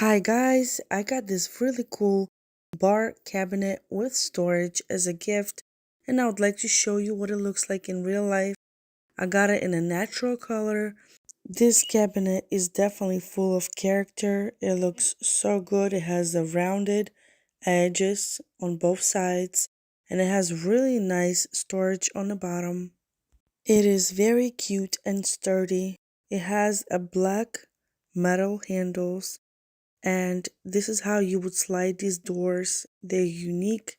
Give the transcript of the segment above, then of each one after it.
Hi guys, I got this really cool bar cabinet with storage as a gift, and I would like to show you what it looks like in real life. I got it in a natural color. This cabinet is definitely full of character. It looks so good. It has the rounded edges on both sides, and it has really nice storage on the bottom. It is very cute and sturdy. It has a black metal handles, and this is how you would slide these doors. They're unique.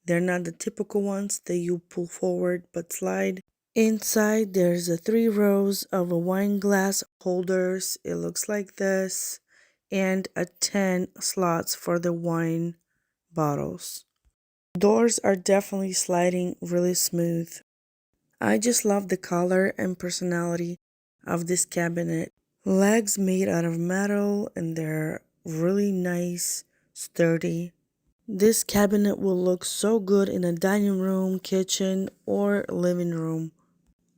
They're not the typical ones that you pull forward but slide. Inside, there's a 3 rows of a wine glass holders. It looks like this, and a 10 slots for the wine bottles. Doors are definitely sliding really smooth. I just love the color and personality of this cabinet. Legs made out of metal, and they're really nice, sturdy. This cabinet will look so good in a dining room, kitchen, or living room.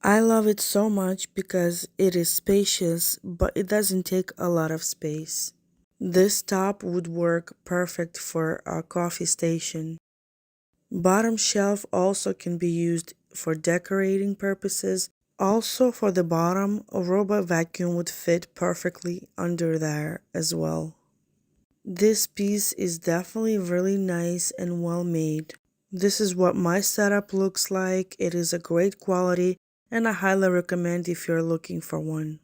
I love it so much because it is spacious, but it doesn't take a lot of space. This top would work perfect for a coffee station. Bottom shelf also can be used for decorating purposes. Also for the bottom, a robot vacuum would fit perfectly under there as well. This piece is definitely really nice and well made. This is what my setup looks like. It is a great quality and I highly recommend if you're looking for one.